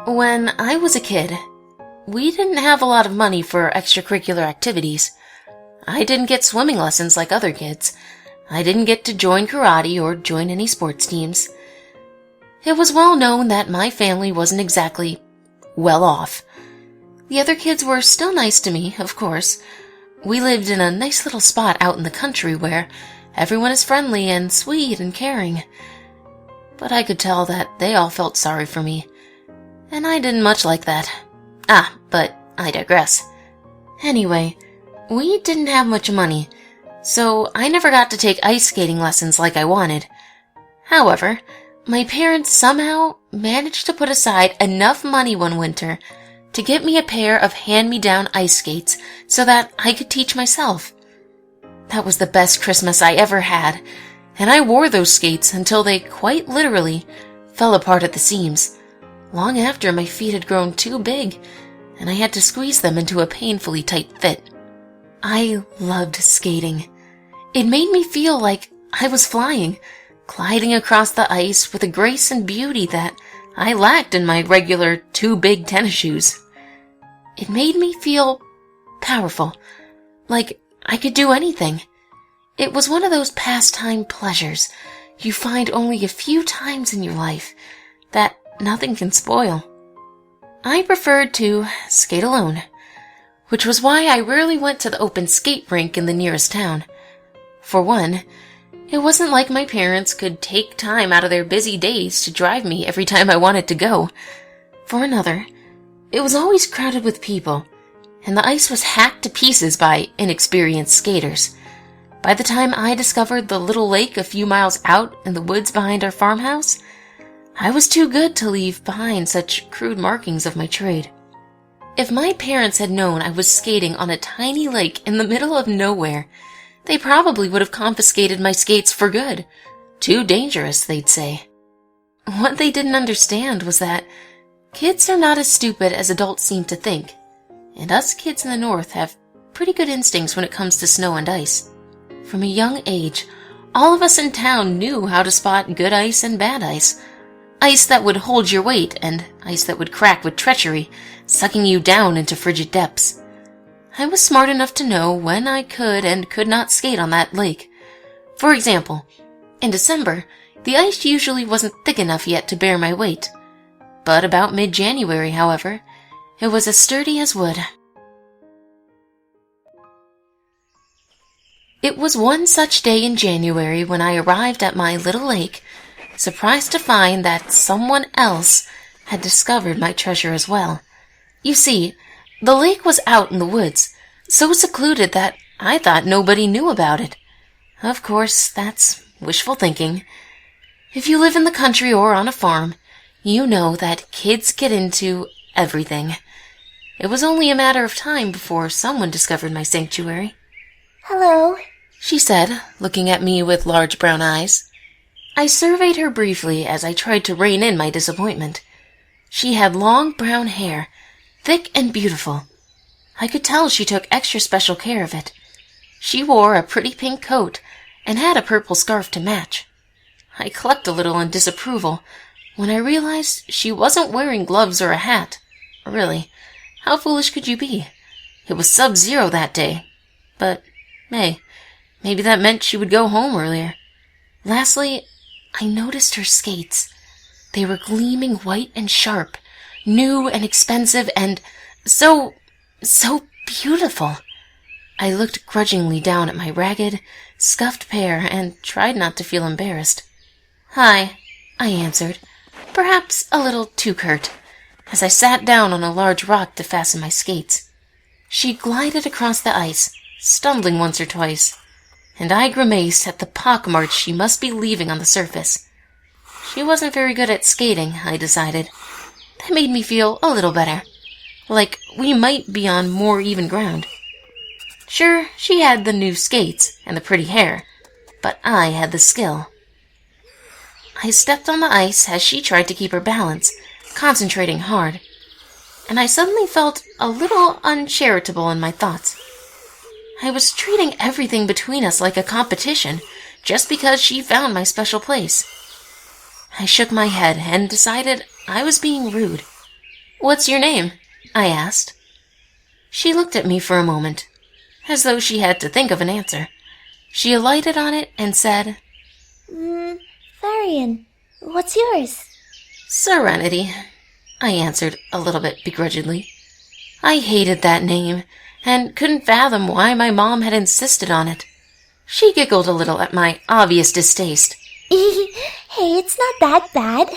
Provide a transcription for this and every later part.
When I was a kid, we didn't have a lot of money for extracurricular activities. I didn't get swimming lessons like other kids. I didn't get to join karate or join any sports teams. It was well known that my family wasn't exactly well off. The other kids were still nice to me, of course. We lived in a nice little spot out in the country where everyone is friendly and sweet and caring. But I could tell that they all felt sorry for me, and I didn't much like that. But I digress. Anyway, we didn't have much money, so I never got to take ice skating lessons like I wanted. However, my parents somehow managed to put aside enough money one winter to get me a pair of hand-me-down ice skates so that I could teach myself. That was the best Christmas I ever had, and I wore those skates until they quite literally fell apart at the seams, long after my feet had grown too big and I had to squeeze them into a painfully tight fit. I loved skating. It made me feel like I was flying, gliding across the ice with a grace and beauty that I lacked in my regular too big tennis shoes. It made me feel powerful, like I could do anything. It was one of those pastime pleasures you find only a few times in your life that nothing can spoil. I preferred to skate alone, which was why I rarely went to the open skate rink in the nearest town. For one, it wasn't like my parents could take time out of their busy days to drive me every time I wanted to go. For another, it was always crowded with people, and the ice was hacked to pieces by inexperienced skaters. By the time I discovered the little lake a few miles out in the woods behind our farmhouse, I was too good to leave behind such crude markings of my trade. If my parents had known I was skating on a tiny lake in the middle of nowhere, they probably would have confiscated my skates for good. Too dangerous, they'd say. What they didn't understand was that kids are not as stupid as adults seem to think, and us kids in the North have pretty good instincts when it comes to snow and ice. From a young age, all of us in town knew how to spot good ice and bad ice. Ice that would hold your weight, and ice that would crack with treachery, sucking you down into frigid depths. I was smart enough to know when I could and could not skate on that lake. For example, in December, the ice usually wasn't thick enough yet to bear my weight. But about mid-January, however, it was as sturdy as wood. It was one such day in January when I arrived at my little lake, surprised to find that someone else had discovered my treasure as well. You see, the lake was out in the woods, so secluded that I thought nobody knew about it. Of course, that's wishful thinking. If you live in the country or on a farm, you know that kids get into everything. It was only a matter of time before someone discovered my sanctuary. "Hello," she said, looking at me with large brown eyes. I surveyed her briefly as I tried to rein in my disappointment. She had long brown hair, thick and beautiful. I could tell she took extra special care of it. She wore a pretty pink coat and had a purple scarf to match. I clucked a little in disapproval when I realized she wasn't wearing gloves or a hat. Really, how foolish could you be? It was sub-zero that day. But, hey, maybe that meant she would go home earlier. Lastly, I noticed her skates. They were gleaming white and sharp, new and expensive, and so beautiful. I looked grudgingly down at my ragged, scuffed pair and tried not to feel embarrassed. "Hi," I answered, perhaps a little too curt, as I sat down on a large rock to fasten my skates. She glided across the ice, stumbling once or twice, and I grimaced at the pockmarks she must be leaving on the surface. She wasn't very good at skating, I decided. That made me feel a little better, like we might be on more even ground. Sure, she had the new skates and the pretty hair, but I had the skill. I stepped on the ice as she tried to keep her balance, concentrating hard, and I suddenly felt a little uncharitable in my thoughts. I was treating everything between us like a competition, just because she found my special place. I shook my head and decided I was being rude. "What's your name?" I asked. She looked at me for a moment, as though she had to think of an answer. She alighted on it and said, Faryn, what's yours? "Serenity," I answered a little bit begrudgingly. I hated that name, and couldn't fathom why my mom had insisted on it. She giggled a little at my obvious distaste. Hey, it's not that bad.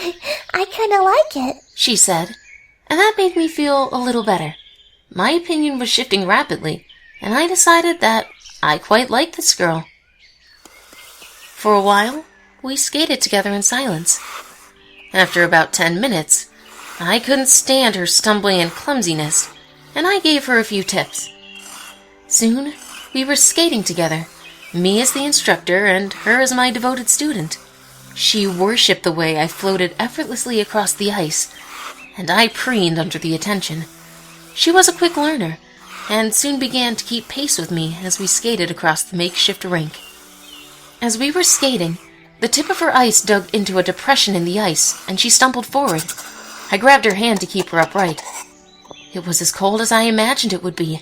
I kinda like it, she said, and that made me feel a little better. My opinion was shifting rapidly, and I decided that I quite liked this girl. For a while, we skated together in silence. After about 10 minutes, I couldn't stand her stumbling and clumsiness, and I gave her a few tips. Soon, we were skating together, me as the instructor and her as my devoted student. She worshipped the way I floated effortlessly across the ice, and I preened under the attention. She was a quick learner, and soon began to keep pace with me as we skated across the makeshift rink. As we were skating, the tip of her ice dug into a depression in the ice, and she stumbled forward. I grabbed her hand to keep her upright. It was as cold as I imagined it would be,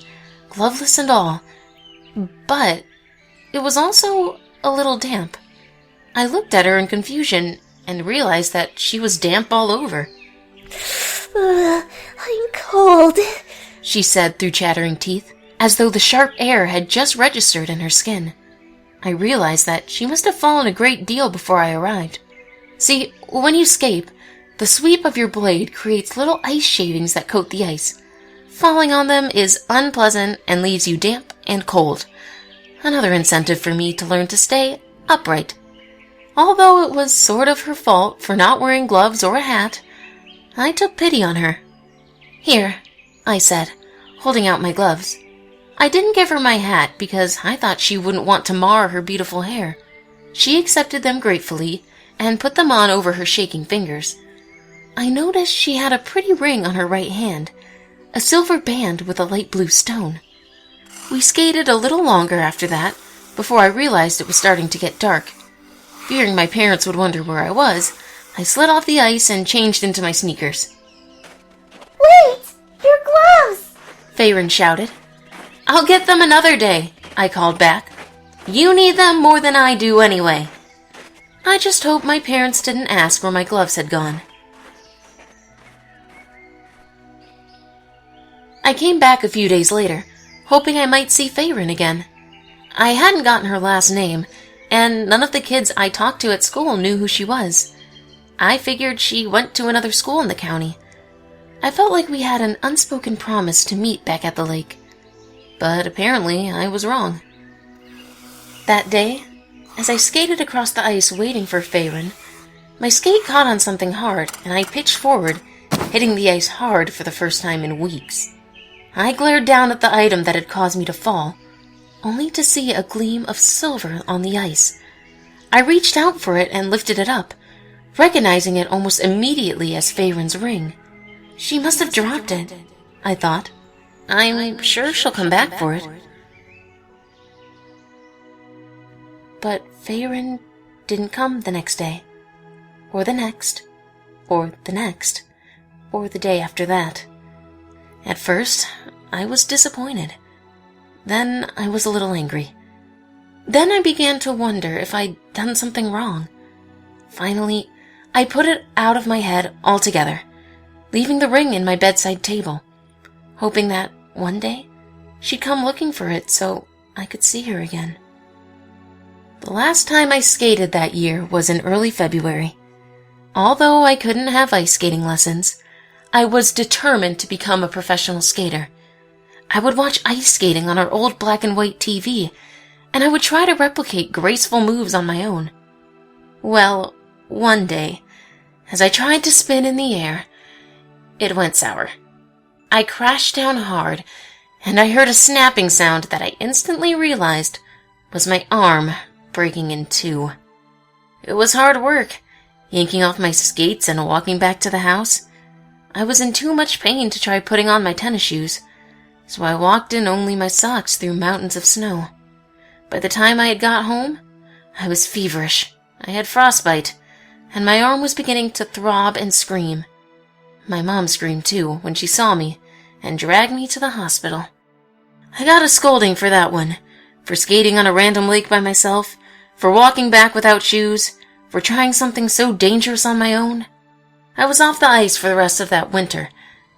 gloveless and all, but it was also a little damp. I looked at her in confusion and realized that she was damp all over. I'm cold, she said through chattering teeth, as though the sharp air had just registered in her skin. I realized that she must have fallen a great deal before I arrived. See, when you skate, the sweep of your blade creates little ice shavings that coat the ice. Falling on them is unpleasant and leaves you damp and cold. Another incentive for me to learn to stay upright. Although it was sort of her fault for not wearing gloves or a hat, I took pity on her. "Here," I said, holding out my gloves. I didn't give her my hat because I thought she wouldn't want to mar her beautiful hair. She accepted them gratefully and put them on over her shaking fingers. I noticed she had a pretty ring on her right hand, a silver band with a light blue stone. We skated a little longer after that, before I realized it was starting to get dark. Fearing my parents would wonder where I was, I slid off the ice and changed into my sneakers. Wait! Your gloves! Faryn shouted. "I'll get them another day," I called back. "You need them more than I do anyway." I just hoped my parents didn't ask where my gloves had gone. I came back a few days later, hoping I might see Faryn again. I hadn't gotten her last name, and none of the kids I talked to at school knew who she was. I figured she went to another school in the county. I felt like we had an unspoken promise to meet back at the lake, but apparently I was wrong. That day, as I skated across the ice waiting for Faryn, my skate caught on something hard, and I pitched forward, hitting the ice hard for the first time in weeks. I glared down at the item that had caused me to fall, only to see a gleam of silver on the ice. I reached out for it and lifted it up, recognizing it almost immediately as Faryn's ring. She must have dropped it, I thought. I'm sure she'll come back for it. But Faryn didn't come the next day, or the next, or the next, or the day after that. At first, I was disappointed. Then I was a little angry. Then I began to wonder if I'd done something wrong. Finally, I put it out of my head altogether, leaving the ring in my bedside table, hoping that one day she'd come looking for it so I could see her again. The last time I skated that year was in early February. Although I couldn't have ice skating lessons, I was determined to become a professional skater. I would watch ice skating on our old black and white TV, and I would try to replicate graceful moves on my own. Well, one day, as I tried to spin in the air, it went sour. I crashed down hard, and I heard a snapping sound that I instantly realized was my arm breaking in two. It was hard work, yanking off my skates and walking back to the house. I was in too much pain to try putting on my tennis shoes, so I walked in only my socks through mountains of snow. By the time I had got home, I was feverish. I had frostbite, and my arm was beginning to throb and scream. My mom screamed too when she saw me and dragged me to the hospital. I got a scolding for that one, for skating on a random lake by myself, for walking back without shoes, for trying something so dangerous on my own. I was off the ice for the rest of that winter,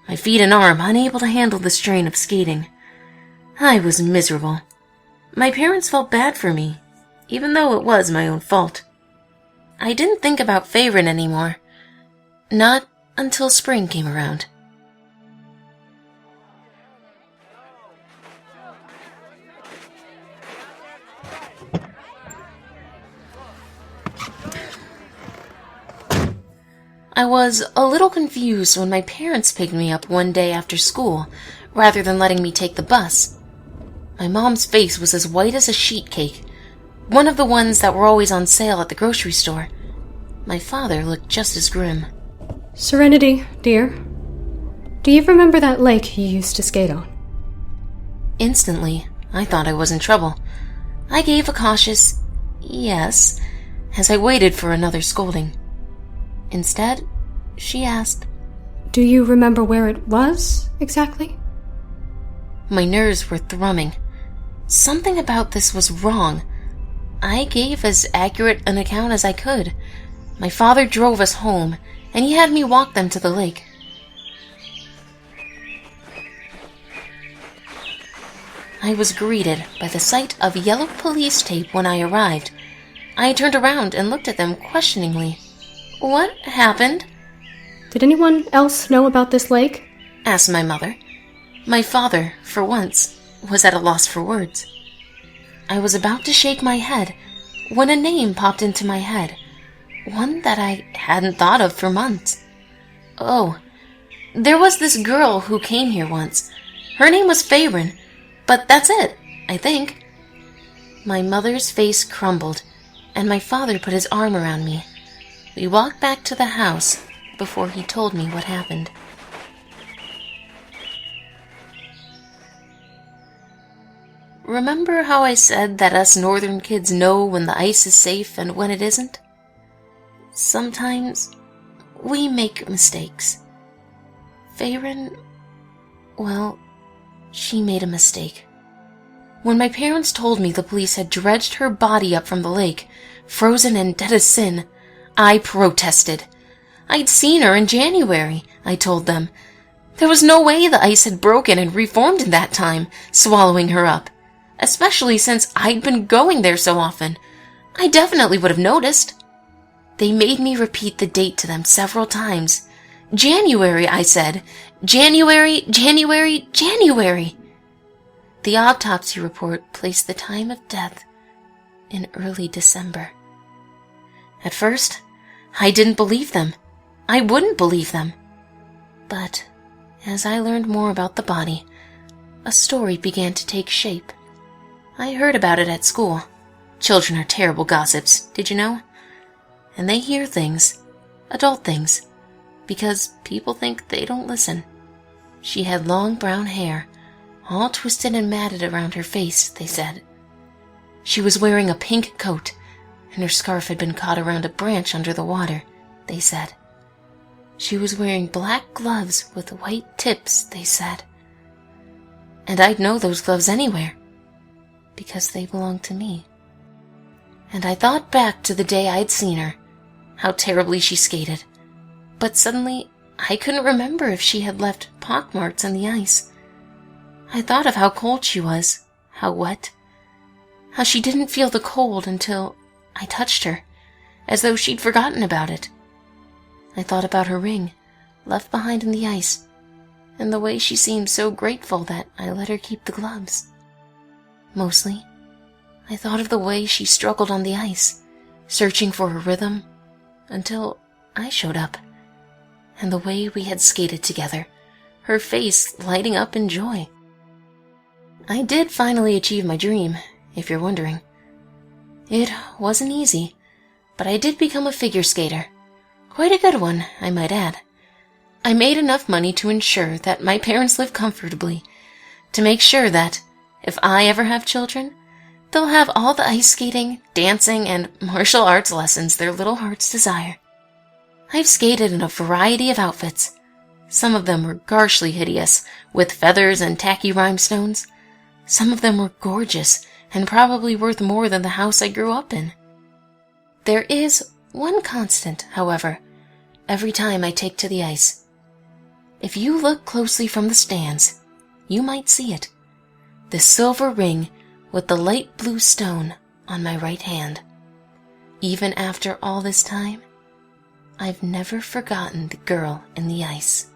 my feet and arm unable to handle the strain of skating. I was miserable. My parents felt bad for me, even though it was my own fault. I didn't think about Faryn anymore. Not until spring came around. I was a little confused when my parents picked me up one day after school, rather than letting me take the bus. My mom's face was as white as a sheet cake, one of the ones that were always on sale at the grocery store. My father looked just as grim. Serenity, dear. Do you remember that lake you used to skate on? Instantly, I thought I was in trouble. I gave a cautious yes as I waited for another scolding. Instead, she asked, Do you remember where it was, exactly? My nerves were thrumming. Something about this was wrong. I gave as accurate an account as I could. My father drove us home, and he had me walk them to the lake. I was greeted by the sight of yellow police tape when I arrived. I turned around and looked at them questioningly. What happened? Did anyone else know about this lake? Asked my mother. My father, for once, was at a loss for words. I was about to shake my head when a name popped into my head, one that I hadn't thought of for months. Oh, there was this girl who came here once. Her name was Faryn, but that's it, I think. My mother's face crumbled, and my father put his arm around me. We walked back to the house before he told me what happened. Remember how I said that us northern kids know when the ice is safe and when it isn't? Sometimes we make mistakes. Faryn, well, she made a mistake. When my parents told me the police had dredged her body up from the lake, frozen and dead as sin, I protested. I'd seen her in January, I told them. There was no way the ice had broken and reformed in that time, swallowing her up. Especially since I'd been going there so often. I definitely would have noticed. They made me repeat the date to them several times. January, I said. January, January, January. The autopsy report placed the time of death in early December. At first, I didn't believe them. I wouldn't believe them. But as I learned more about the body, a story began to take shape. I heard about it at school. Children are terrible gossips, did you know? And they hear things, adult things, because people think they don't listen. She had long brown hair, all twisted and matted around her face, they said. She was wearing a pink coat, and her scarf had been caught around a branch under the water, they said. She was wearing black gloves with white tips, they said. And I'd know those gloves anywhere, because they belonged to me. And I thought back to the day I'd seen her, how terribly she skated. But suddenly, I couldn't remember if she had left pockmarks on the ice. I thought of how cold she was, how wet, how she didn't feel the cold until I touched her, as though she'd forgotten about it. I thought about her ring, left behind in the ice, and the way she seemed so grateful that I let her keep the gloves. Mostly, I thought of the way she struggled on the ice, searching for her rhythm, until I showed up, and the way we had skated together, her face lighting up in joy. I did finally achieve my dream, if you're wondering. It wasn't easy, but I did become a figure skater. Quite a good one, I might add. I made enough money to ensure that my parents lived comfortably, to make sure that, if I ever have children, they'll have all the ice skating, dancing, and martial arts lessons their little hearts desire. I've skated in a variety of outfits. Some of them were garshly hideous, with feathers and tacky rhinestones. Some of them were gorgeous, and probably worth more than the house I grew up in. There is one constant, however, every time I take to the ice. If you look closely from the stands, you might see it. The silver ring with the light blue stone on my right hand. Even after all this time, I've never forgotten the girl in the ice.